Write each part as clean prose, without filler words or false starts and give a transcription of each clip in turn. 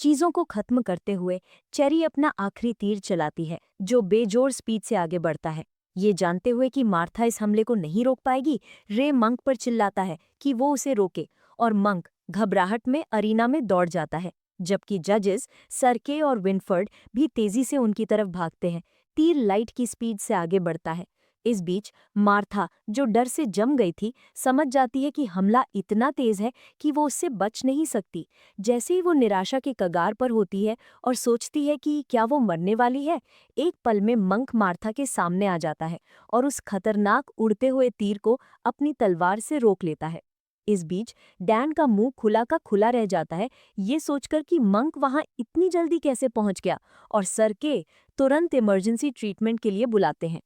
चीजों को खत्म करते हुए चेरी अपना आखिरी तीर चलाती है, जो बेजोड़ स्पीड से आगे बढ़ता है। ये जानते हुए कि मार्था इस हमले को नहीं रोक पाएगी, रे मंक पर चिल्लाता है कि वो उसे रोके, और मंक घबराहट में अरीना में दौड़ जाता है। जबकि जजेस सरके और विनफर्ड भी तेजी से उनकी तरफ भागते हैं। तीर लाइट की स्पीड से आगे बढ़ता है। इस बीच मार्था, जो डर से जम गई थी, समझ जाती है कि हमला इतना तेज है कि वो उससे बच नहीं सकती। जैसे ही वो निराशा के कगार पर होती है और सोचती है कि क्या वो मरने वाली है, एक पल में मंक मार्था के सामने आ जाता है और उस खतरनाक उड़ते हुए तीर को अपनी तलवार से रोक लेता है। इस बीच डैन का मुंह खुला का खुला रह जाता है, ये सोचकर कि मंक वहां इतनी जल्दी कैसे पहुंच गया, और सर के तुरंत इमरजेंसी ट्रीटमेंट के लिए बुलाते हैं।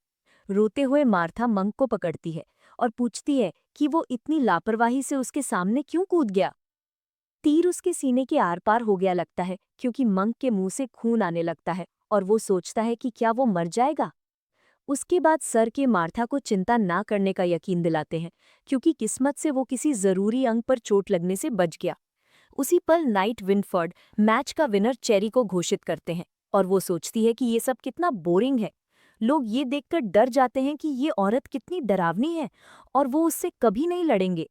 रोते हुए मार्था मंक को पकड़ती है और पूछती है कि वो इतनी लापरवाही से उसके सामने क्यों कूद गया। तीर उसके सीने के आर पार हो गया लगता है, क्योंकि मंक के मुंह से खून आने लगता है और वो सोचता है कि क्या वो मर जाएगा। उसके बाद सर के मार्था को चिंता ना करने का यकीन दिलाते हैं, क्योंकि किस्मत से वो किसी जरूरी अंग पर चोट लगने से बच गया। उसी पल नाइट विनफर्ड मैच का विनर चेरी को घोषित करते हैं, और वो सोचती है कि ये सब कितना बोरिंग है। लोग ये देखकर डर जाते हैं कि ये औरत कितनी डरावनी है, और वो उससे कभी नहीं लड़ेंगे।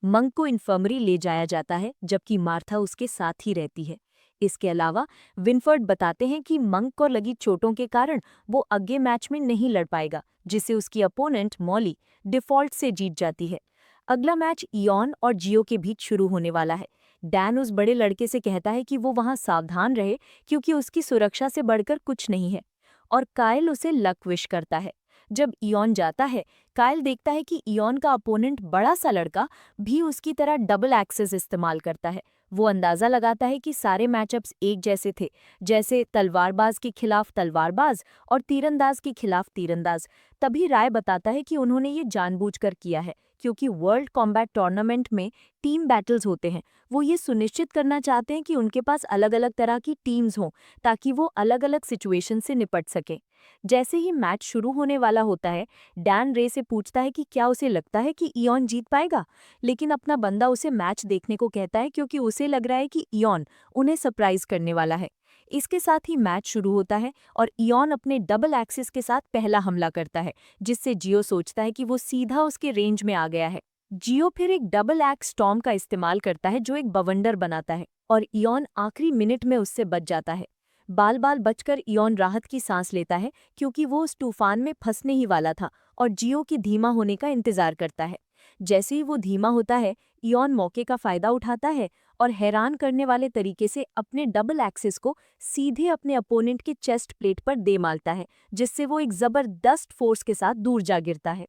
मंक को इन्फर्मरी ले जाया जाता है, जबकि मार्था उसके साथ ही रहती है। इसके अलावा विनफर्ड बताते हैं कि मंक को लगी चोटों के कारण वो अगले मैच में नहीं लड़ पाएगा, जिसे उसकी अपोनेंट मॉली डिफॉल्ट से जीत जाती है। अगला मैच इयॉन और जियो के बीच शुरू होने वाला है। डैन उस बड़े लड़के से कहता है कि वो वहां सावधान रहे, क्योंकि उसकी सुरक्षा से बढ़कर कुछ नहीं है, और काइल उसे लक विश करता है। जब इयॉन जाता है, काइल देखता है कि इयॉन का अपोनेंट बड़ा सा लड़का भी उसकी तरह डबल एक्सेस इस्तेमाल करता है। वो अंदाजा लगाता है कि सारे मैचअप्स एक जैसे थे, जैसे तलवारबाज के खिलाफ तलवारबाज और तीरंदाज के खिलाफ तीरंदाज। तभी राय बताता है कि उन्होंने ये जानबूझकर किया है, क्योंकि वर्ल्ड कॉम्बैट टूर्नामेंट में टीम बैटल्स होते हैं। वो ये सुनिश्चित करना चाहते हैं कि उनके पास अलग अलग तरह की टीम्स हों, ताकि वो अलग अलग सिचुएशन से निपट सकें। जैसे ही मैच शुरू होने वाला होता है, डैन रे से पूछता है कि क्या उसे लगता है कि इयॉन जीत पाएगा, लेकिन अपना बंदा उसे मैच देखने को कहता है, क्योंकि उसे लग रहा है कि इयॉन उन्हें सरप्राइज करने वाला है। इसके साथ ही मैच शुरू होता है और इयॉन अपने डबल एक्सिस के साथ पहला हमला करता है, जिससे जियो सोचता है कि वो सीधा उसके रेंज में आ गया है। जियो फिर एक डबल एक्स स्टॉर्म का इस्तेमाल करता है, जो एक बवंडर बनाता है, और इयॉन आखिरी मिनट में उससे बच जाता है। बाल बाल बचकर इयॉन राहत की सांस लेता है, क्योंकि वो उस तूफान में फंसने ही वाला था और जियो के धीमा होने का इंतजार करता है। जैसे ही वो धीमा होता है, इयॉन मौके का फायदा उठाता है और हैरान करने वाले तरीके से अपने डबल एक्सिस को सीधे अपने अपोनेंट के चेस्ट प्लेट पर दे मारता है, जिससे वो एक जबरदस्त फोर्स के साथ दूर जा गिरता है।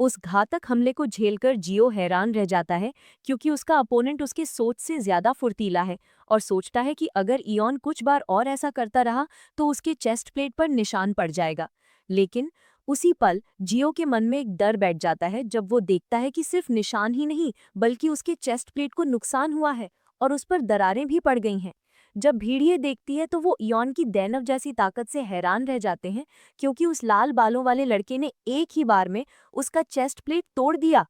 उस घातक हमले को झेलकर जियो हैरान रह जाता है, क्योंकि उसका अपोनेंट उसकी सोच से ज्यादा फुर्तीला है, और सोचता है कि अगर इयॉन कुछ बार और ऐसा करता रहा तो उसके चेस्ट प्लेट पर निशान पड़ जाएगा। लेकिन उसी पल जियो के मन में एक डर बैठ जाता है, जब वो देखता है कि सिर्फ निशान ही नहीं, बल्कि उसके चेस्ट प्लेट को नुकसान हुआ है और उस पर दरारें भी पड़ गई हैं। जब भीड़िए देखती है तो वो इयॉन की दैनव जैसी ताकत से हैरान रह जाते हैं, क्योंकि उस लाल बालों वाले लड़के ने एक ही बार में उसका चेस्ट प्लेट तोड़ दिया।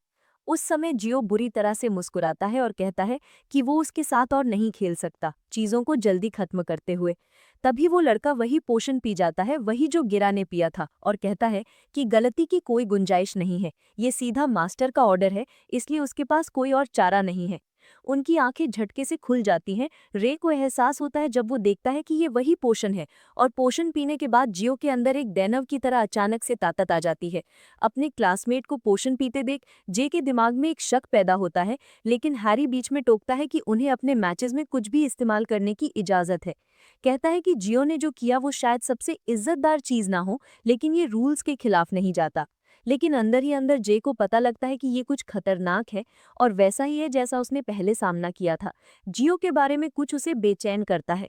उस समय जियो बुरी तरह से मुस्कुराता है और कहता है कि वो उसके साथ और नहीं खेल सकता, चीजों को जल्दी खत्म करते हुए। तभी वो लड़का वही पोशन पी जाता है, वही जो गिरा ने पिया था, और कहता है कि गलती की कोई गुंजाइश नहीं है, ये सीधा मास्टर का ऑर्डर है, इसलिए उसके पास कोई और चारा नहीं है। उनकी आंखें झटके से खुल जाती हैं। रे को एहसास होता है जब वो देखता है कि ये वही पोषण है, और पोषण पीने के बाद जियो के अंदर एक दैनव की तरह अचानक से ताकत आ जाती है। अपने क्लासमेट को पोषण पीते देख जे के दिमाग में एक शक पैदा होता है, लेकिन हैरी बीच में टोकता है कि उन्हें अपने मैचेस में कुछ भी इस्तेमाल करने की इजाजत है। कहता है कि जियो ने जो किया वो शायद सबसे इज्जतदार चीज ना हो, लेकिन ये रूल्स के खिलाफ नहीं जाता। लेकिन अंदर ही अंदर जे को पता लगता है कि ये कुछ खतरनाक है, और वैसा ही है जैसा उसने पहले सामना किया था। जियो के बारे में कुछ उसे बेचैन करता है।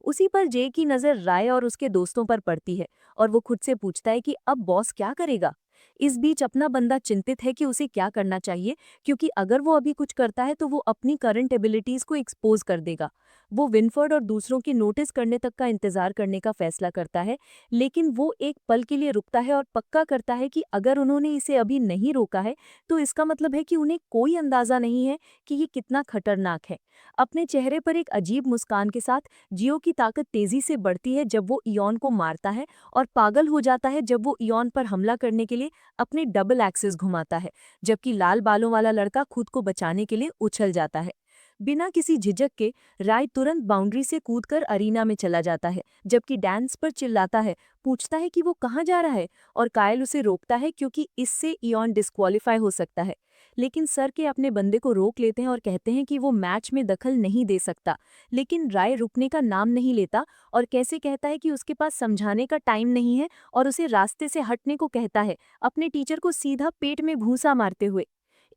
उसी पर जे की नज़र राय और उसके दोस्तों पर पड़ती है, और वो खुद से पूछता है कि अब बॉस क्या करेगा। इस बीच अपना बंदा चिंतित है कि उसे क्या करना चाहिए, क्योंकि अगर वो अभी कुछ करता है तो वो अपनी करंट एबिलिटीज को एक्सपोज कर देगा। वो विनफर्ड और दूसरों की नोटिस करने तक का इंतजार करने का फैसला करता है, लेकिन वो एक पल के लिए रुकता है और पक्का करता है कि अगर उन्होंने इसे अभी नहीं रोका है तो इसका मतलब है कि उन्हें कोई अंदाजा नहीं है कि ये कितना खतरनाक है। अपने चेहरे पर एक अजीब मुस्कान के साथ जियो की ताकत तेजी से बढ़ती है जब वो इयॉन को मारता है, और पागल हो जाता है जब वो इयॉन पर हमला करने के लिए अपने डबल एक्सिस घुमाता है, जबकि लाल बालों वाला लड़का खुद को बचाने के लिए उछल जाता है। बिना किसी झिझक के राय तुरंत बाउंड्री से कूदकर अरीना में चला जाता है, जबकि डैंस पर चिल्लाता है, पूछता है कि वो कहाँ जा रहा है, और कायल उसे रोकता है क्योंकि इससे इयॉन डिस्क्वालीफाई हो सकता है। लेकिन सर के अपने बंदे को रोक लेते हैं और कहते हैं कि वो मैच में दखल नहीं दे सकता, लेकिन राय रुकने का नाम नहीं लेता और कैसे कहता है कि उसके पास समझाने का टाइम नहीं है और उसे रास्ते से हटने को कहता है, अपने टीचर को सीधा पेट में घूंसा मारते हुए।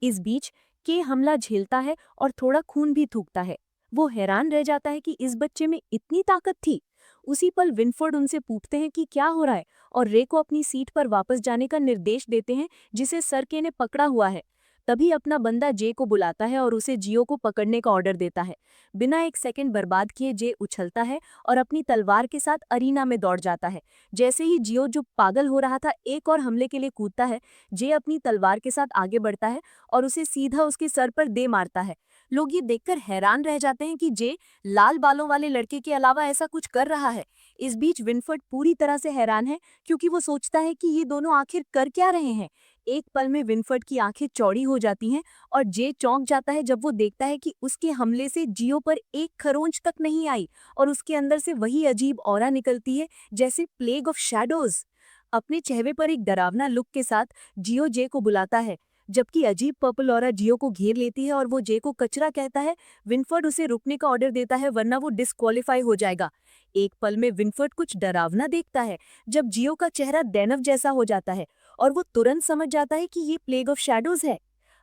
इस बीच के हमला झेलता है और थोड़ा खून भी थूकता है। वो हैरान रह जाता है कि इस बच्चे में इतनी ताकत थी। उसी पल विनफोर्ड उनसे पूछते हैं कि क्या हो रहा है, और रे को अपनी सीट पर वापस जाने का निर्देश देते हैं जिसे सरके ने पकड़ा हुआ है। तभी अपना बंदा जे को बुलाता है और उसे जियो को पकड़ने का ऑर्डर देता है। बिना एक सेकंड बर्बाद किए जे उछलता है और अपनी तलवार के साथ अरीना में दौड़ जाता है। जैसे ही जियो, जो पागल हो रहा था, एक और हमले के लिए कूदता है, जे अपनी तलवार के साथ आगे बढ़ता है और उसे सीधा उसके सर पर दे मारता है। लोग ये देखकर हैरान रह जाते हैं कि जे लाल बालों वाले लड़के के अलावा ऐसा कुछ कर रहा है। इस बीच विनफर्ड पूरी तरह से हैरान है, क्योंकि वो सोचता है कि ये दोनों आखिर कर क्या रहे हैं। एक पल में विनफर्ड की आंखें चौड़ी हो जाती हैं और जे चौंक जाता है जब वो देखता है कि उसके हमले से जियो पर एक खरोंच तक नहीं आई और उसके अंदर से वही अजीब ऑरा निकलती है, जैसे प्लेग ऑफ शैडोज। अपने चेहरे पर एक डरावना लुक के साथ जियो जे को बुलाता है, जबकि अजीब पर्पल ऑरा जियो को घेर लेती है और वो जे को कचरा कहता है। विनफर्ड उसे रुकने का ऑर्डर देता है, वरना वो डिस्क्वालीफाई हो जाएगा। एक पल में विनफर्ड कुछ डरावना देखता है जब जियो का चेहरा दैनव जैसा हो जाता है, और वो तुरंत समझ जाता है कि ये प्लेग ऑफ शैडोज है।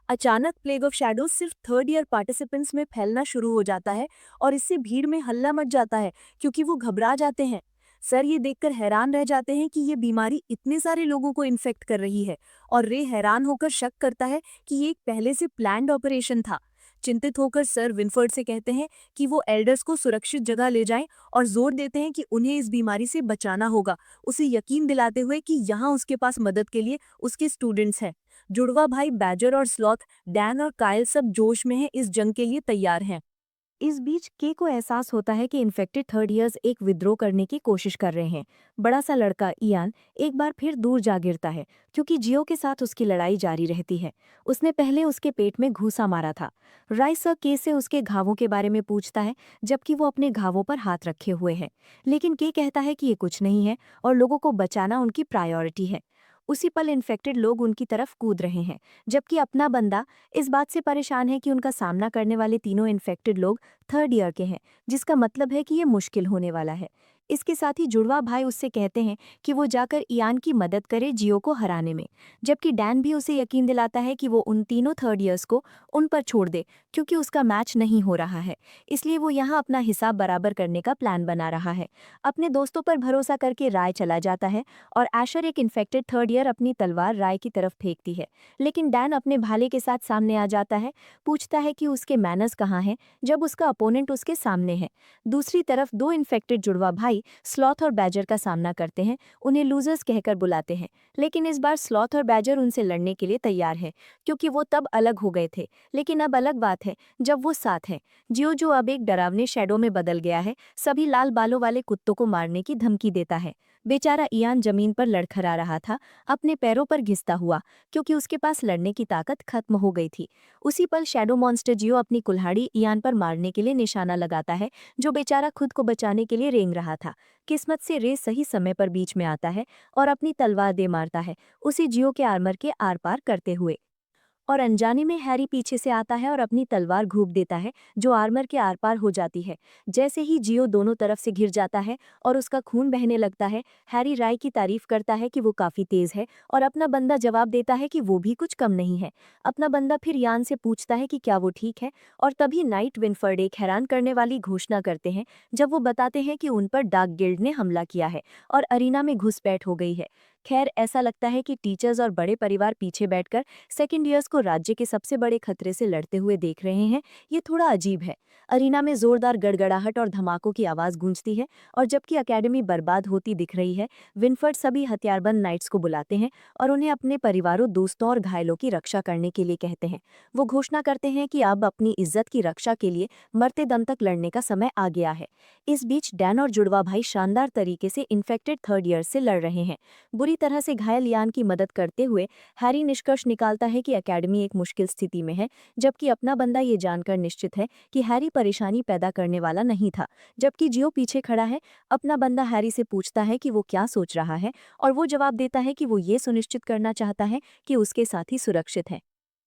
अचानक प्लेग ऑफ शैडोज सिर्फ थर्ड ईयर पार्टिसिपेंट्स में फैलना शुरू हो जाता है और इससे भीड़ में हल्ला मच जाता है, क्योंकि वो घबरा जाते हैं। सर ये देखकर हैरान रह जाते हैं कि ये बीमारी इतने सारे लोगों को इन्फेक्ट कर रही है, और रे हैरान होकर शक करता है कि ये एक पहले से प्लान्ड ऑपरेशन था। चिंतित होकर सर विनफर्ड से कहते हैं कि वो एल्डर्स को सुरक्षित जगह ले जाएं और जोर देते हैं कि उन्हें इस बीमारी से बचाना होगा, उसे यकीन दिलाते हुए कि यहाँ उसके पास मदद के लिए उसके स्टूडेंट्स हैं। जुड़वा भाई बैजर और स्लॉथ, डैन और कायल सब जोश में हैं, इस जंग के लिए तैयार हैं। इस बीच के को एहसास होता है कि इन्फेक्टेड थर्ड ईयर्स एक विद्रोह करने की कोशिश कर रहे हैं। बड़ा सा लड़का इयान एक बार फिर दूर जा गिरता है, क्योंकि जियो के साथ उसकी लड़ाई जारी रहती है। उसने पहले उसके पेट में घूंसा मारा था। राइस के से उसके घावों के बारे में पूछता है, जबकि वो अपने घावों पर हाथ रखे हुए है। लेकिन के कहता है कि ये कुछ नहीं है और लोगों को बचाना उनकी प्रायोरिटी है। उसी पल इन्फेक्टेड लोग उनकी तरफ कूद रहे हैं, जबकि अपना बंदा इस बात से परेशान है कि उनका सामना करने वाले तीनों इन्फेक्टेड लोग थर्ड ईयर के हैं, जिसका मतलब है कि ये मुश्किल होने वाला है। इसके साथ ही जुड़वा भाई उससे कहते हैं कि वो जाकर इयान की मदद करे जियो को हराने में, जबकि डैन भी उसे यकीन दिलाता है कि वो उन तीनों थर्ड ईयर्स को उन पर छोड़ दे, क्योंकि उसका मैच नहीं हो रहा है। इसलिए वो यहाँ अपना हिसाब बराबर करने का प्लान बना रहा है। अपने दोस्तों पर भरोसा करके राय चला जाता है और एशर, एक इन्फेक्टेड थर्ड ईयर, अपनी तलवार राय की तरफ फेंकती है। लेकिन डैन अपने भाले के साथ सामने आ जाता है, पूछता है कि उसके मैनर्स कहाँ हैं जब उसका अपोनेंट उसके सामने है। दूसरी तरफ दो इन्फेक्टेड जुड़वा भाई स्लॉथ और बैजर का सामना करते हैं, उन्हें लूजर्स कहकर बुलाते हैं। लेकिन इस बार स्लॉथ और बैजर उनसे लड़ने के लिए तैयार है, क्योंकि वो तब अलग हो गए थे। लेकिन अब अलग बात है जब वो साथ हैं। जियो, जो अब एक डरावने शैडो में बदल गया है, सभी लाल बालों वाले कुत्तों को मारने की धमकी देता है। बेचारा इयान जमीन पर लड़खड़ा रहा था, अपने पैरों पर घिसता हुआ, क्योंकि उसके पास लड़ने की ताकत खत्म हो गई थी। उसी पल शैडो मॉन्स्टर जियो अपनी कुल्हाड़ी इयान पर मारने के लिए निशाना लगाता है, जो बेचारा खुद को बचाने के लिए रेंग रहा था। किस्मत से रे सही समय पर बीच में आता है और अपनी तलवार दे मारता है, उसी जियो के आर्मर के आर पार करते हुए। और अनजाने में हैरी पीछे से आता है और अपनी तलवार घूप देता है, जो आर्मर के आर पार हो जाती है। जैसे ही जियो दोनों तरफ से घिर जाता है और उसका खून बहने लगता है, हैरी राय की तारीफ करता है कि वो काफी तेज है, और अपना बंदा जवाब देता है कि वो भी कुछ कम नहीं है। अपना बंदा फिर यान से पूछता है कि क्या वो ठीक है, और तभी नाइट विनफर्ड एक हैरान करने वाली घोषणा करते हैं, जब वो बताते हैं कि उन पर डार्क गिल्ड ने हमला किया है और अरीना में घुसपैठ हो गई है। खैर, ऐसा लगता है कि टीचर्स और बड़े परिवार पीछे बैठकर सेकंड ईयर्स को राज्य के सबसे बड़े खतरे से लड़ते हुए देख रहे हैं। ये थोड़ा अजीब है। अरीना में जोरदार गड़गड़ाहट और धमाकों की आवाज गूंजती है, और जबकि अकेडमी बर्बाद होती दिख रही है, विनफर्ड सभी हथियारबंद नाइट्स को बुलाते हैं और उन्हें अपने परिवारों, दोस्तों और घायलों की रक्षा करने के लिए कहते हैं। वो घोषणा करते हैं कि अब अपनी इज्जत की रक्षा के लिए मरते दम तक लड़ने का समय आ गया है। इस बीच डैन और जुड़वा भाई शानदार तरीके से इन्फेक्टेड थर्ड ईयर से लड़ रहे हैं। बुरी तरह से घायल यान की मदद करते हुए हैरी निष्कर्ष निकालता है कि अकेडमी एक मुश्किल स्थिति में है, जबकि अपना बंदा ये जानकर निश्चित है कि हैरी परेशानी पैदा करने वाला नहीं था। जबकि जियो पीछे खड़ा है, अपना बंदा हैरी से पूछता है कि वो क्या सोच रहा है, और वो जवाब देता है कि वो ये सुनिश्चित करना चाहता है कि उसके साथी सुरक्षित हैं।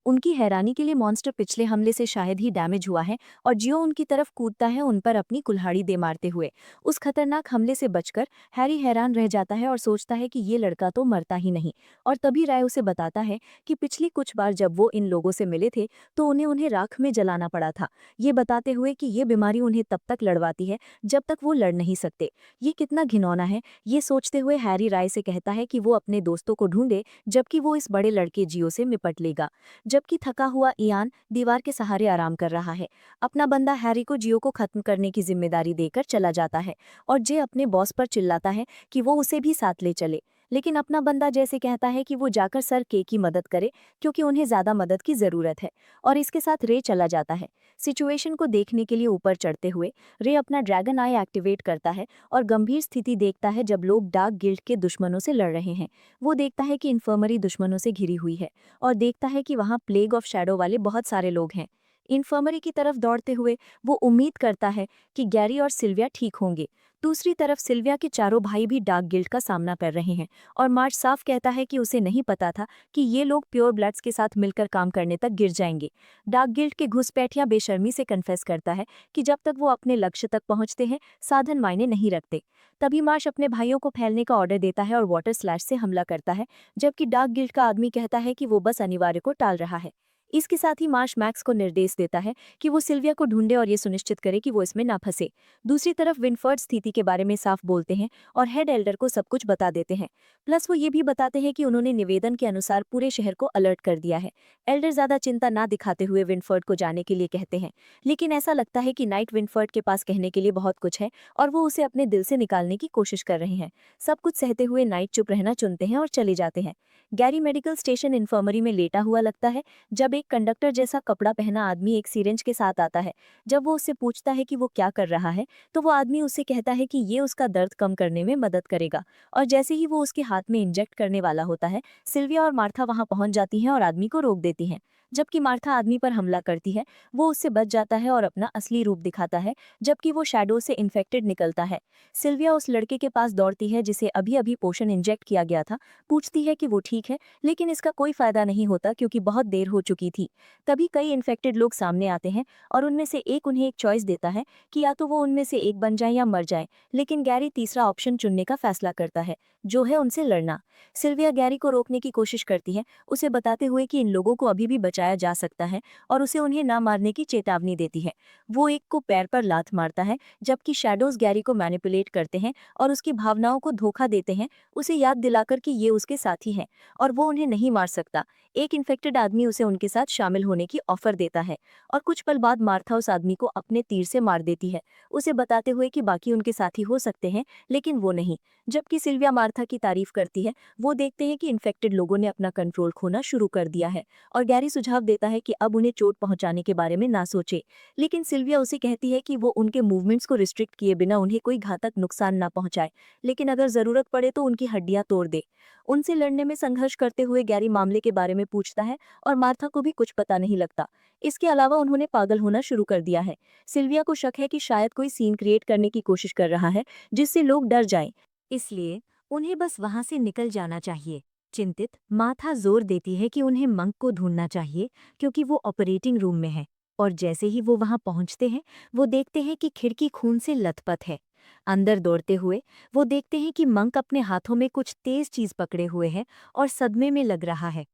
उनकी हैरानी के लिए मॉन्स्टर पिछले हमले से शायद ही डैमेज हुआ है, और जियो उनकी तरफ कूदता है, उन पर अपनी कुल्हाड़ी दे मारते हुए। उस खतरनाक हमले से बचकर हैरी हैरान रह जाता है और सोचता है कि ये लड़का तो मरता ही नहीं। और तभी राय उसे बताता है कि पिछली कुछ बार जब वो इन लोगों से मिले थे तो उन्हें उन्हें राख में जलाना पड़ा था, ये बताते हुए कि ये बीमारी उन्हें तब तक लड़वाती है जब तक वो लड़ नहीं सकते। ये कितना घिनौना है। ये सोचते हुए हैरी राय से कहता है कि वो अपने दोस्तों को ढूंढे, जबकि वो इस बड़े लड़के जियो से निपट लेगा। जबकि थका हुआ इयान दीवार के सहारे आराम कर रहा है। अपना बंदा हैरी को जियो को खत्म करने की जिम्मेदारी देकर चला जाता है, और जे अपने बॉस पर चिल्लाता है कि वो उसे भी साथ ले चले। लेकिन अपना बंदा जैसे कहता है कि वो जाकर सर के की मदद करे, क्योंकि उन्हें ज्यादा मदद की जरूरत है, और इसके साथ रे चला जाता है। सिचुएशन को देखने के लिए ऊपर चढ़ते हुए रे अपना ड्रैगन आई एक्टिवेट करता है और गंभीर स्थिति देखता है जब लोग डार्क गिल्ड के दुश्मनों से लड़ रहे हैं। वो देखता है कि इन्फर्मरी दुश्मनों से घिरी हुई है, और देखता है कि वहाँ प्लेग ऑफ शैडो वाले बहुत सारे लोग हैं। इन्फर्मरी की तरफ दौड़ते हुए वो उम्मीद करता है कि गैरी और सिल्विया ठीक होंगे। दूसरी तरफ सिल्विया के चारों भाई भी डार्क गिल्ड का सामना कर रहे हैं, और मार्च साफ कहता है कि उसे नहीं पता था कि ये लोग प्योर ब्लड्स के साथ मिलकर काम करने तक गिर जाएंगे। डार्क गिल्ड के घुसपैठिया बेशर्मी से कन्फेस करता है कि जब तक वो अपने लक्ष्य तक पहुंचते हैं, साधन मायने नहीं रखते। तभी मार्च अपने भाइयों को फैलने का ऑर्डर देता है और वाटर स्लैश से हमला करता है, जबकि डार्क गिल्ड का आदमी कहता है कि वो बस अनिवार्य को टाल रहा है। इसके साथ ही मार्श मैक्स को निर्देश देता है कि वो सिल्विया को ढूंढे और ये सुनिश्चित करे कि वो इसमें ना फंसे। दूसरी तरफ विनफर्ड स्थिति के बारे में साफ बोलते हैं और हेड एल्डर को सब कुछ बता देते हैं। प्लस वो ये भी बताते हैं कि उन्होंने निवेदन के अनुसार पूरे शहर को अलर्ट कर दिया है। एल्डर ज्यादा चिंता ना दिखाते हुए विनफर्ड को जाने के लिए कहते हैं, लेकिन ऐसा लगता है कि नाइट विनफर्ड के पास कहने के लिए बहुत कुछ है, और वो उसे अपने दिल से निकालने की कोशिश कर रहे हैं। सब कुछ सहते हुए नाइट चुप रहना चुनते हैं और चले जाते हैं। गैरी मेडिकल स्टेशन इन्फर्मरी में लेटा हुआ लगता है, जब एक कंडक्टर जैसा कपड़ा पहना आदमी एक सिरिंज के साथ आता है। जब वो उससे पूछता है कि वो क्या कर रहा है, तो वो आदमी उससे कहता है कि ये उसका दर्द कम करने में मदद करेगा। और जैसे ही वो उसके हाथ में इंजेक्ट करने वाला होता है, सिल्विया और मार्था वहां पहुंच जाती हैं और आदमी को रोक देती हैं। जबकि मार्था आदमी पर हमला करती है, वो उससे बच जाता है और अपना असली रूप दिखाता है, जबकि वो शैडो से इन्फेक्टेड निकलता है। सिल्विया उस लड़के के पास दौड़ती है जिसे अभी अभी पोषण इंजेक्ट किया गया था, पूछती है कि वो ठीक है, लेकिन इसका कोई फायदा नहीं होता क्योंकि बहुत देर हो चुकी थी। तभी कई इन्फेक्टेड लोग सामने आते हैं, और उनमें से एक उन्हें एक चॉइस देता है कि या तो वो उनमें से एक बन जाए या मर जाए, लेकिन गैरी तीसरा ऑप्शन चुनने का फैसला करता है, जो है उनसे लड़ना। सिल्विया गैरी को रोकने की कोशिश करती है, उसे बताते हुए कि इन लोगों को अभी भी बचाया जा सकता है, और उसे उन्हें ना मारने की चेतावनी देती है। वो एक को पैर पर लात मारता है, जबकि शैडोज गैरी को मैनिपुलेट करते हैं और उसकी भावनाओं को धोखा देते हैं, उसे याद दिलाकर कि ये उसके साथी हैं और वो उन्हें नहीं मार सकता। एक इन्फेक्टेड आदमी उसे उनके साथ शामिल होने की ऑफर देता है, और कुछ पल बाद मार्था उस आदमी को अपने तीर से मार देती है, उसे बताते हुए कि बाकी उनके साथी हो सकते हैं, लेकिन वो नहीं। जबकि सिल्विया मार्था की तारीफ करती है, वो देखते हैं कि इन्फेक्टेड लोगों ने अपना कंट्रोल खोना शुरू कर दिया है, और गैरी सुझाव देता है कि अब उन्हें चोट पहुंचाने के बारे में ना सोचे। लेकिन सिल्विया उसे कहती है कि वो उनके मूवमेंट्स को रिस्ट्रिक्ट किए बिना उन्हें कोई घातक नुकसान ना पहुंचाए, लेकिन अगर जरूरत पड़े तो उनकी हड्डियां तोड़ दे। उनसे लड़ने में संघर्ष करते हुए गैरी मामले के बारे में पूछता है, और मार्था को भी कुछ पता नहीं लगता। इसके अलावा उन्होंने पागल होना शुरू कर दिया है। सिल्विया को शक है कि शायद कोई सीन क्रिएट करने की कोशिश कर रहा है, जिससे लोग डर जाएं। इसलिए उन्हें बस वहां से निकल जाना चाहिए। चिंतित माथा जोर देती है कि उन्हें मंक को ढूंढना चाहिए, क्योंकि वो ऑपरेटिंग रूम में है। और जैसे ही वो वहां पहुंचते हैं, वो देखते हैं कि खिड़की खून से लथपथ है। अंदर दौड़ते हुए वो देखते हैं कि मंक अपने हाथों में कुछ तेज चीज पकड़े हुए है और सदमे में लग रहा है।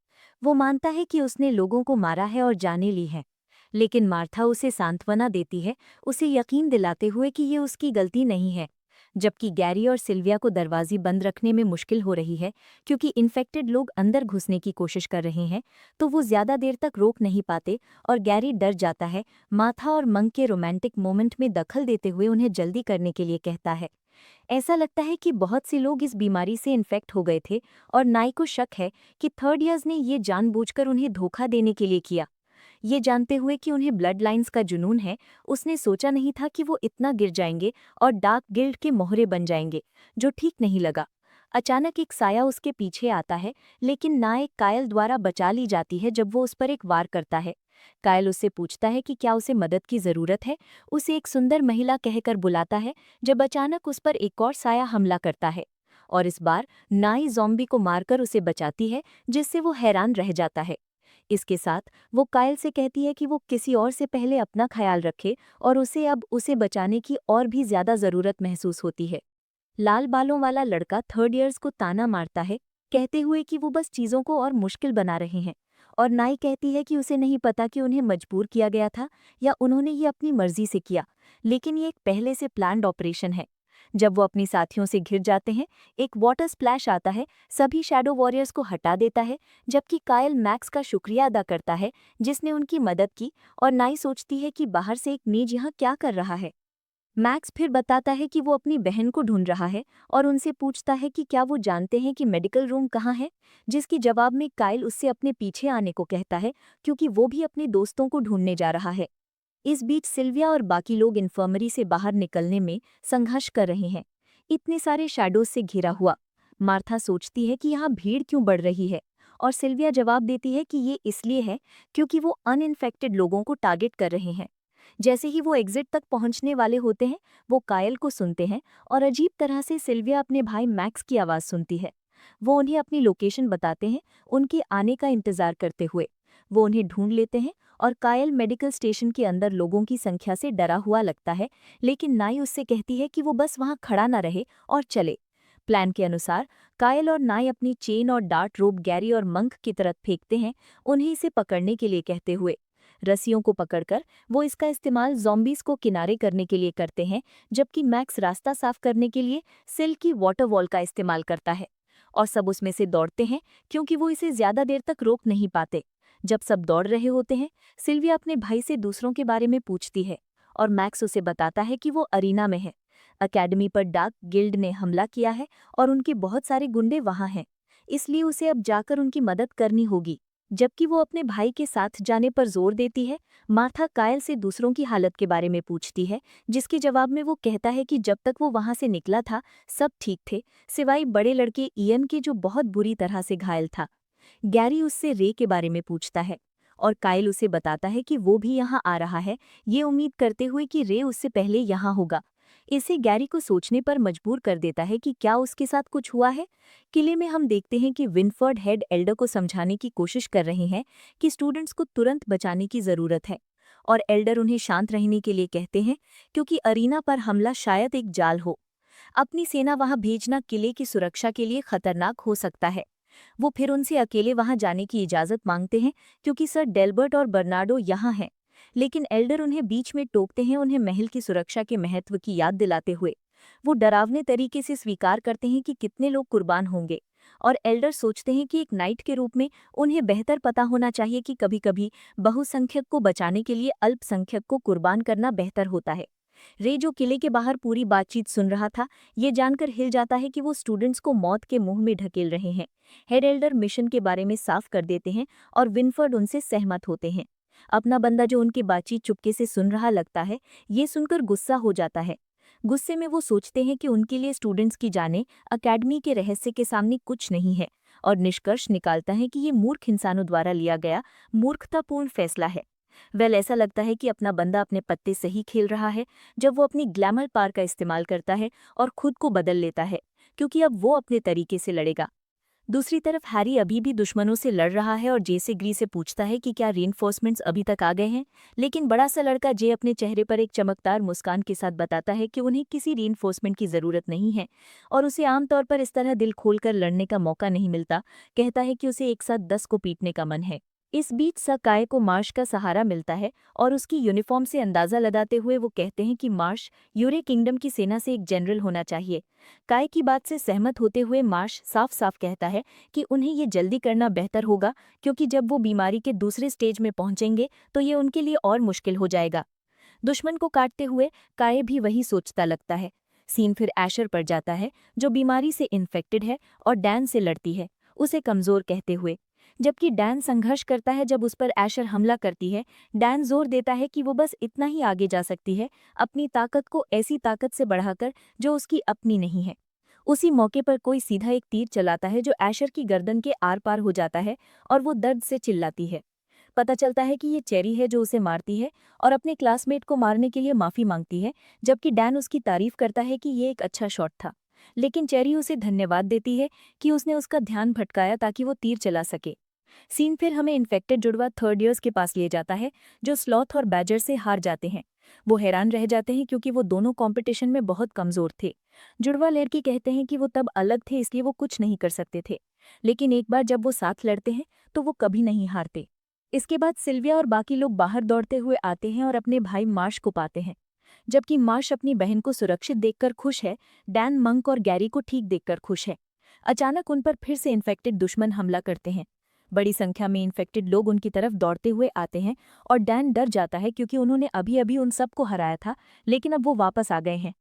वो मानता है कि उसने लोगों को मारा है और जाने ली है, लेकिन मार्था उसे सांत्वना देती है, उसे यकीन दिलाते हुए कि ये उसकी गलती नहीं है। जबकि गैरी और सिल्विया को दरवाजे बंद रखने में मुश्किल हो रही है क्योंकि इन्फेक्टेड लोग अंदर घुसने की कोशिश कर रहे हैं, तो वो ज्यादा देर तक रोक नहीं पाते और गैरी डर जाता है। मार्था और मंक के रोमांटिक मोमेंट में दखल देते हुए उन्हें जल्दी करने के लिए कहता है। ऐसा लगता है कि बहुत से लोग इस बीमारी से इन्फेक्ट हो गए थे और नाई को शक है कि थर्ड ईयर्स ने ये जानबूझकर उन्हें धोखा देने के लिए किया। ये जानते हुए कि उन्हें ब्लड लाइन्स का जुनून है, उसने सोचा नहीं था कि वो इतना गिर जाएंगे और डार्क गिल्ड के मोहरे बन जाएंगे, जो ठीक नहीं लगा। अचानक एक साया उसके पीछे आता है, लेकिन नायक कायल द्वारा बचा ली जाती है जब वो उस पर एक वार करता है। कायल उससे पूछता है कि क्या उसे मदद की जरूरत है, उसे एक सुंदर महिला कहकर बुलाता है, जब अचानक उस पर एक और साया हमला करता है और इस बार नाई ज़ॉम्बी को मारकर उसे बचाती है, जिससे वो हैरान रह जाता है। इसके साथ वो कायल से कहती है कि वो किसी और से पहले अपना ख्याल रखे और उसे अब उसे बचाने की और भी ज्यादा जरूरत महसूस होती है। लाल बालों वाला लड़का थर्ड ईयर्स को ताना मारता है, कहते हुए कि वो बस चीजों को और मुश्किल बना रहे हैं, और नाई कहती है कि उसे नहीं पता कि उन्हें मजबूर किया गया था या उन्होंने ये अपनी मर्जी से किया, लेकिन ये एक पहले से प्लान्ड ऑपरेशन है। जब वो अपनी साथियों से घिर जाते हैं, एक वाटर स्प्लैश आता है, सभी शैडो वॉरियर्स को हटा देता है, जबकि कायल मैक्स का शुक्रिया अदा करता है जिसने उनकी मदद की, और नाई सोचती है कि बाहर से एक नीज यहाँ क्या कर रहा है। मैक्स फिर बताता है कि वो अपनी बहन को ढूंढ रहा है और उनसे पूछता है कि क्या वो जानते हैं कि मेडिकल रूम कहाँ है, जिसके जवाब में कायल उससे अपने पीछे आने को कहता है क्योंकि वो भी अपने दोस्तों को ढूंढने जा रहा है। इस बीच सिल्विया और बाकी लोग इन्फर्मरी से बाहर निकलने में संघर्ष कर रहे हैं, इतने सारे शैडोज से घिरा हुआ। मार्था सोचती है कि यहाँ भीड़ क्यों बढ़ रही है, और सिल्विया जवाब देती है कि ये इसलिए है क्योंकि वो अनइन्फेक्टेड लोगों को टारगेट कर रहे हैं। जैसे ही वो एग्जिट तक पहुंचने वाले होते हैं, वो कायल को सुनते हैं और अजीब तरह से सिल्विया अपने भाई मैक्स की आवाज़ सुनती है। वो उन्हें अपनी लोकेशन बताते हैं, उनके आने का इंतजार करते हुए। वो उन्हें ढूंढ लेते हैं और कायल मेडिकल स्टेशन के अंदर लोगों की संख्या से डरा हुआ लगता है, लेकिन नाई उससे कहती है कि वो बस वहां खड़ा न रहे और चले। प्लान के अनुसार कायल और नाई अपनी चेन और डार्ट रोप गैरी और मंक की तरफ फेंकते हैं, उन्हें इसे पकड़ने के लिए कहते हुए। रस्सियों को पकड़कर वो इसका इस्तेमाल ज़ॉम्बीज़ को किनारे करने के लिए करते हैं, जबकि मैक्स रास्ता साफ करने के लिए सिल्क की वाटर वॉल का इस्तेमाल करता है। और सब उसमें से दौड़ते हैं क्योंकि वो इसे ज्यादा देर तक रोक नहीं पाते। जब सब दौड़ रहे होते हैं, सिल्विया अपने भाई से दूसरों के बारे में पूछती है और मैक्स उसे बताता है कि वो अरीना में है। अकेडमी पर डार्क गिल्ड ने हमला किया है और उनके बहुत सारे गुंडे वहां हैं, इसलिए उसे अब जाकर उनकी मदद करनी होगी। जबकि वो अपने भाई के साथ जाने पर जोर देती है, मार्था कायल से दूसरों की हालत के बारे में पूछती है, जिसके जवाब में वो कहता है कि जब तक वो वहां से निकला था सब ठीक थे, सिवाय बड़े लड़के इयन के जो बहुत बुरी तरह से घायल था। गैरी उससे रे के बारे में पूछता है और कायल उसे बताता है कि वो भी यहाँ आ रहा है, ये उम्मीद करते हुए कि रे उससे पहले यहाँ होगा। इसे गैरी को सोचने पर मजबूर कर देता है कि क्या उसके साथ कुछ हुआ है। किले में हम देखते हैं कि विनफर्ड हेड एल्डर को समझाने की कोशिश कर रहे हैं कि स्टूडेंट्स को तुरंत बचाने की जरूरत है, और एल्डर उन्हें शांत रहने के लिए कहते हैं क्योंकि अरीना पर हमला शायद एक जाल हो। अपनी सेना वहां भेजना किले की सुरक्षा के लिए खतरनाक हो सकता है। वो फिर उनसे अकेले वहां जाने की इजाजत मांगते हैं क्योंकि सर डेल्बर्ट और बर्नार्डो यहाँ हैं, लेकिन एल्डर उन्हें बीच में टोकते हैं, उन्हें महल की सुरक्षा के महत्व की याद दिलाते हुए। वो डरावने तरीके से स्वीकार करते हैं कि कितने लोग कुर्बान होंगे, और एल्डर सोचते हैं कि एक नाइट के रूप में उन्हें बेहतर पता होना चाहिए कि कभी-कभी बहुसंख्यक को बचाने के लिए अल्पसंख्यक को कुर्बान करना बेहतर होता है। रे जो किले के बाहर पूरी बातचीत सुन रहा था, ये जानकर हिल जाता है कि वो स्टूडेंट्स को मौत के मुंह में ढकेल रहे हैं। हेड एल्डर मिशन के बारे में साफ कर देते हैं और विनफर्ड उनसे सहमत होते हैं। अपना बंदा जो उनकी बातचीत चुपके से सुन रहा लगता है, ये सुनकर गुस्सा हो जाता है। गुस्से में वो सोचते हैं कि उनके लिए स्टूडेंट्स की जानें अकेडमी के रहस्य के सामने कुछ नहीं है, और निष्कर्ष निकालता है कि ये मूर्ख इंसानों द्वारा लिया गया मूर्खतापूर्ण फैसला है। वेल, ऐसा लगता है कि अपना बंदा अपने पत्ते सही खेल रहा है जब वो अपनी ग्लैमर पार का इस्तेमाल करता है और खुद को बदल लेता है, क्योंकि अब वो अपने तरीके से लड़ेगा। दूसरी तरफ हैरी अभी भी दुश्मनों से लड़ रहा है और जे से ग्री से पूछता है कि क्या रीइंफोर्समेंट्स अभी तक आ गए हैं, लेकिन बड़ा सा लड़का जे अपने चेहरे पर एक चमकदार मुस्कान के साथ बताता है कि उन्हें किसी रीइंफोर्समेंट की ज़रूरत नहीं है, और उसे आमतौर पर इस तरह दिल खोलकर लड़ने का मौका नहीं मिलता। कहता है कि उसे एक साथ 10 को पीटने का मन है। इस बीच सकाय को मार्श का सहारा मिलता है और उसकी यूनिफॉर्म से अंदाजा लगाते हुए वो कहते हैं कि मार्श यूरे किंगडम की सेना से एक जनरल होना चाहिए। काय की बात से सहमत होते हुए मार्श साफ साफ कहता है कि उन्हें ये जल्दी करना बेहतर होगा, क्योंकि जब वो बीमारी के दूसरे स्टेज में पहुंचेंगे तो ये उनके लिए और मुश्किल हो जाएगा। दुश्मन को काटते हुए काय भी वही सोचता लगता है। सीन फिर ऐशर पर जाता है, जो बीमारी से इन्फेक्टेड है और डैन से लड़ती है, उसे कमजोर कहते हुए। जबकि डैन संघर्ष करता है जब उस पर ऐशर हमला करती है। डैन जोर देता है कि वो बस इतना ही आगे जा सकती है, अपनी ताकत को ऐसी ताकत से बढ़ाकर जो उसकी अपनी नहीं है। उसी मौके पर कोई सीधा एक तीर चलाता है जो ऐशर की गर्दन के आर पार हो जाता है और वो दर्द से चिल्लाती है। पता चलता है कि ये चेरी है जो उसे मारती है और अपने क्लासमेट को मारने के लिए माफी मांगती है, जबकि डैन उसकी तारीफ करता है कि ये एक अच्छा शॉट था। लेकिन चेरी उसे धन्यवाद देती है कि उसने उसका ध्यान भटकाया ताकि वो तीर चला सके। सीन फिर हमें इन्फेक्टेड जुड़वा थर्ड ईयर्स के पास ले जाता है, जो स्लॉथ और बैजर से हार जाते हैं। वो हैरान रह जाते हैं क्योंकि वो दोनों कंपटीशन में बहुत कमजोर थे। जुड़वा लड़की कहते हैं कि वो तब अलग थे, इसलिए वो कुछ नहीं कर सकते थे, लेकिन एक बार जब वो साथ लड़ते हैं तो वो कभी नहीं हारते। इसके बाद सिल्विया और बाकी लोग बाहर दौड़ते हुए आते हैं और अपने भाई मार्श को पाते हैं। जबकि मार्श अपनी बहन को सुरक्षित देखकर खुश है, डैन मंक और गैरी को ठीक देखकर खुश है। अचानक उन पर फिर से इन्फेक्टेड दुश्मन हमला करते हैं। बड़ी संख्या में इन्फेक्टेड लोग उनकी तरफ दौड़ते हुए आते हैं और डैन डर जाता है क्योंकि उन्होंने अभी अभी उन सबको हराया था, लेकिन अब वो वापस आ गए हैं।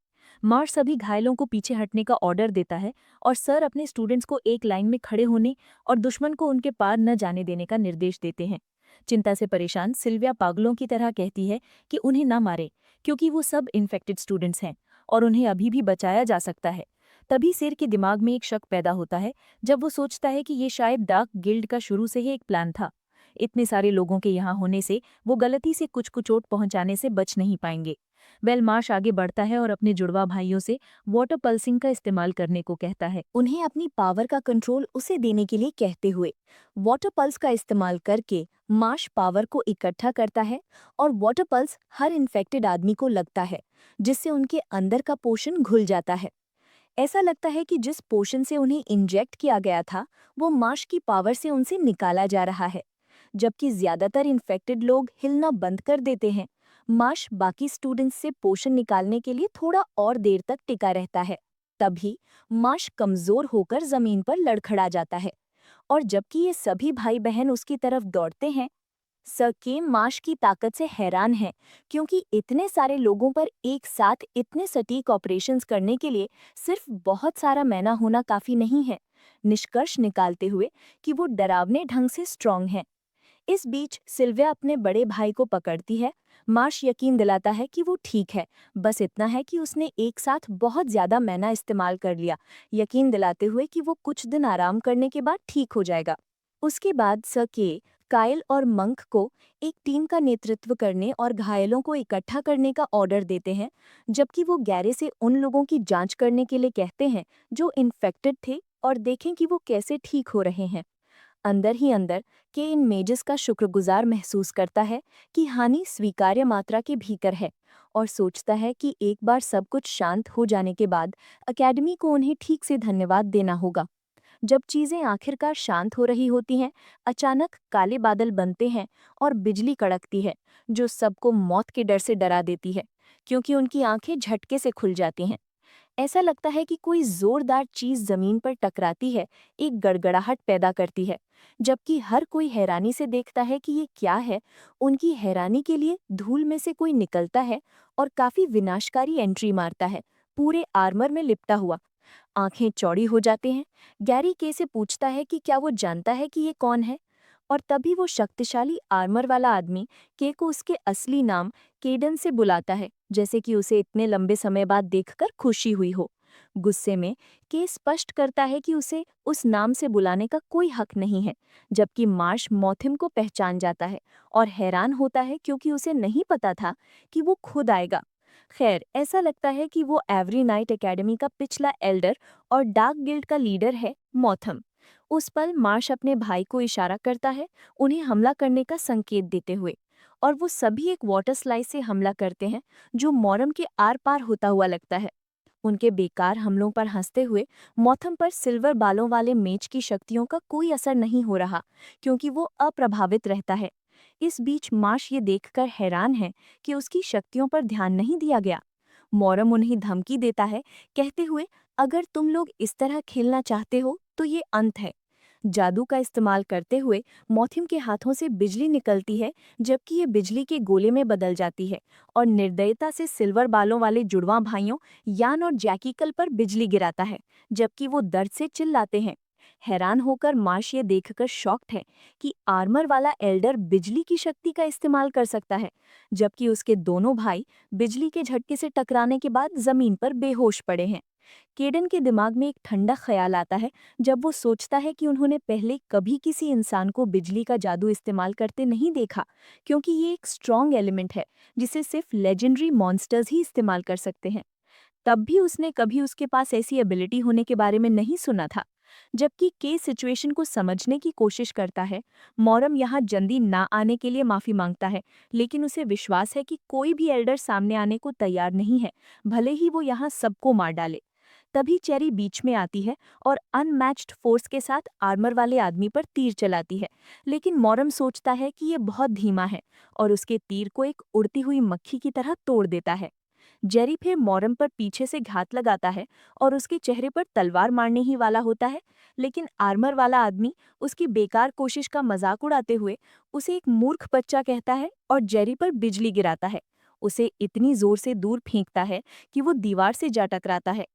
मार्श सभी घायलों को पीछे हटने का ऑर्डर देता है और सर अपने स्टूडेंट्स को एक लाइन में खड़े होने और दुश्मन को उनके पार न जाने देने का निर्देश देते हैं। चिंता से परेशान सिल्विया पागलों की तरह कहती है कि उन्हें ना मारे, क्योंकि वो सब इन्फेक्टेड स्टूडेंट्स हैं और उन्हें अभी भी बचाया जा सकता है। तभी सिर के दिमाग में एक शक पैदा होता है, जब वो सोचता है कि ये शायद डार्क गिल्ड का शुरू से ही एक प्लान था। इतने सारे लोगों के यहाँ होने से वो गलती से कुछ को चोट पहुंचाने से बच नहीं पाएंगे। मार्श आगे बढ़ता है और अपने जुड़वा भाइयों से वाटर पल्सिंग का इस्तेमाल करने को कहता है, उन्हें अपनी पावर का कंट्रोल उसे देने के लिए कहते हुए। वाटर पल्स का इस्तेमाल करके मार्श पावर को इकट्ठा करता है और वाटर पल्स हर इन्फेक्टेड आदमी को लगता है, जिससे उनके अंदर का पोषण घुल जाता है। ऐसा लगता है कि जिस पोषण से उन्हें इंजेक्ट किया गया था वो मार्श की पावर से उनसे निकाला जा रहा है। जबकि ज्यादातर इन्फेक्टेड लोग हिलना बंद कर देते हैं, मार्श बाकी स्टूडेंट्स से पोषण निकालने के लिए थोड़ा और देर तक टिका रहता है। तभी मार्श कमजोर होकर जमीन पर लड़खड़ा जाता है और जबकि ये सभी भाई बहन उसकी तरफ दौड़ते हैं, सकेम मार्श की ताकत से हैरान है, क्योंकि इतने सारे लोगों पर एक साथ इतने सटीक ऑपरेशंस करने के लिए सिर्फ बहुत सारा मैना होना काफी नहीं है। निष्कर्ष निकालते हुए कि वो डरावने ढंग से स्ट्रांग है। इस बीच सिल्विया अपने बड़े भाई को पकड़ती है। मार्श यकीन दिलाता है कि वो ठीक है, बस इतना है कि उसने एक साथ बहुत ज्यादा मैना इस्तेमाल कर लिया, यकीन दिलाते हुए कि वो कुछ दिन आराम करने के बाद ठीक हो जाएगा। उसके बाद सके काइल और मंक को एक टीम का नेतृत्व करने और घायलों को इकट्ठा करने का ऑर्डर देते हैं, जबकि वो गैरे से उन लोगों की जांच करने के लिए कहते हैं जो इन्फेक्टेड थे और देखें कि वो कैसे ठीक हो रहे हैं। अंदर ही अंदर के इन मेजस का शुक्रगुजार महसूस करता है कि हानि स्वीकार्य मात्रा के भीतर है और सोचता है कि एक बार सब कुछ शांत हो जाने के बाद अकेडमी को उन्हें ठीक से धन्यवाद देना होगा। जब चीजें आखिरकार शांत हो रही होती हैं, अचानक काले बादल बनते हैं और बिजली कड़कती है, जो सबको मौत के डर से डरा देती है, क्योंकि उनकी आंखें झटके से खुल जाती हैं। ऐसा लगता है कि कोई जोरदार चीज जमीन पर टकराती है, एक गड़गड़ाहट पैदा करती है। जबकि हर कोई हैरानी से देखता है कि ये क्या है, उनकी हैरानी के लिए धूल में से कोई निकलता है और काफी विनाशकारी एंट्री मारता है, पूरे आर्मर में लिपटा हुआ। आंखें चौड़ी हो जाते हैं। गैरी के से पूछता है कि क्या वो जानता है कि ये कौन है, और तभी वो शक्तिशाली आर्मर वाला आदमी के को उसके असली नाम केडन से बुलाता है, जैसे कि उसे इतने लंबे समय बाद देखकर खुशी हुई हो। गुस्से में के स्पष्ट करता है कि उसे उस नाम से बुलाने का कोई हक नहीं है, जबकि मार्श मॉथिम को पहचान जाता है और हैरान होता है क्योंकि उसे नहीं पता था कि वो खुद आएगा। खैर, ऐसा लगता है कि वो एवरी नाइट एकेडमी का पिछला एल्डर और डार्क गिल्ड का लीडर है, मॉथम। उस पल मार्श अपने भाई को इशारा करता है, उन्हें हमला करने का संकेत देते हुए, और वो सभी एक वाटर स्लाइड से हमला करते हैं जो मॉरम के आर पार होता हुआ लगता है। उनके बेकार हमलों पर हंसते हुए मॉथम पर सिल्वर बालों वाले मेज की शक्तियों का कोई असर नहीं हो रहा, क्योंकि वो अप्रभावित रहता है। इस बीच मार्श ये देखकर हैरान है कि उसकी शक्तियों पर ध्यान नहीं दिया गया। मॉरम उन्हें धमकी देता है, कहते हुए, अगर तुम लोग इस तरह खेलना चाहते हो तो ये अंत है। जादू का इस्तेमाल करते हुए मॉथिम के हाथों से बिजली निकलती है, जबकि ये बिजली के गोले में बदल जाती है और निर्दयता से सिल्वर बालों वाले जुड़वां भाइयों यान और जैकिकल पर बिजली गिराता है, जबकि वो दर्द से चिल्लाते हैं। हैरान होकर मार्श ये देखकर शॉक्ड है कि आर्मर वाला एल्डर बिजली की शक्ति का इस्तेमाल कर सकता है, जबकि उसके दोनों भाई बिजली के झटके से टकराने के बाद जमीन पर बेहोश पड़े हैं। केडन के दिमाग में एक ठंडा ख्याल आता है जब वो सोचता है कि उन्होंने पहले कभी किसी इंसान को बिजली का जादू इस्तेमाल करते नहीं देखा, क्योंकि ये एक स्ट्रॉन्ग एलिमेंट है जिसे सिर्फ लेजेंडरी मॉन्स्टर्स ही इस्तेमाल कर सकते हैं। तब भी उसने कभी उसके पास ऐसी एबिलिटी होने के बारे में नहीं सुना था। जबकि के सिचुएशन को समझने की कोशिश करता है, मॉरम यहाँ जल्दी ना आने के लिए माफी मांगता है, लेकिन उसे विश्वास है कि कोई भी एल्डर सामने आने को तैयार नहीं है, भले ही वो यहाँ सबको मार डाले। तभी चेरी बीच में आती है और अनमैच्ड फोर्स के साथ आर्मर वाले आदमी पर तीर चलाती है, लेकिन मॉरम सोचता है कि ये बहुत धीमा है और उसके तीर को एक उड़ती हुई मक्खी की तरह तोड़ देता है। जेरी फिर मॉरम पर पीछे से घात लगाता है और उसके चेहरे पर तलवार मारने ही वाला होता है, लेकिन आर्मर वाला आदमी उसकी बेकार कोशिश का मजाक उड़ाते हुए उसे एक मूर्ख बच्चा कहता है और जेरी पर बिजली गिराता है। उसे इतनी जोर से दूर फेंकता है कि वो दीवार से जा टकराता है।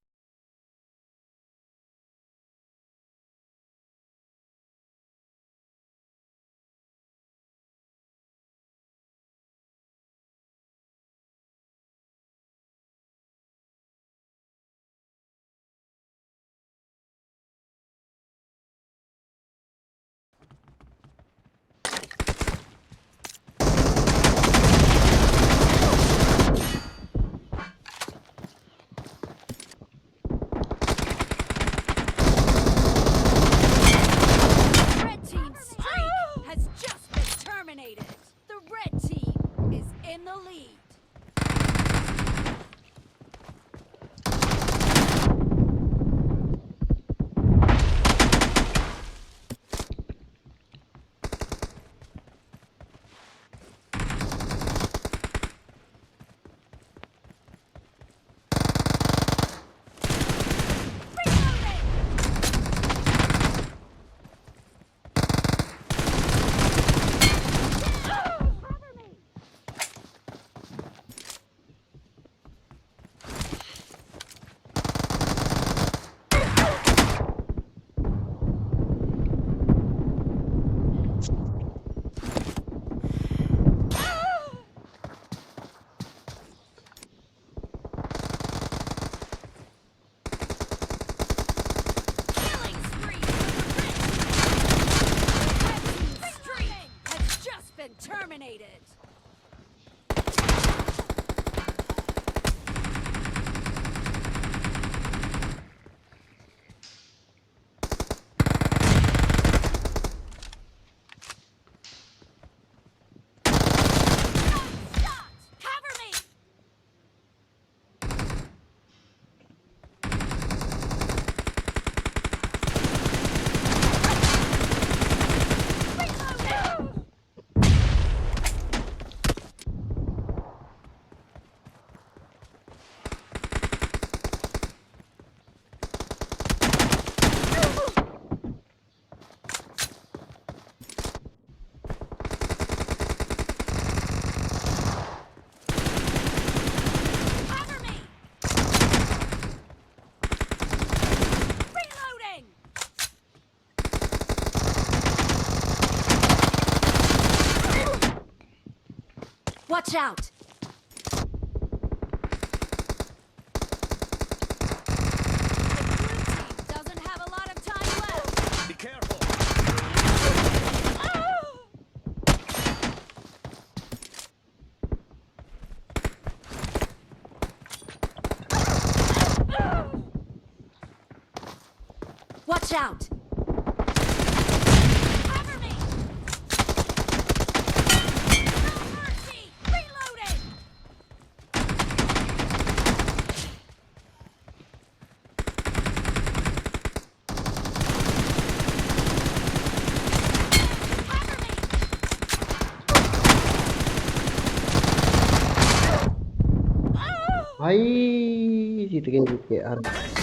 Red team's streak has just been terminated. The red team is in the lead. Killing spree for the red team. The red team's streak has just been terminated. Shot! Cover me! Reloading! Cover me! Reloading! Watch out! The blue team doesn't have a lot of time left. Be careful. Watch out! Cover me! No mercy! Reloading! भाई जीत गए यार।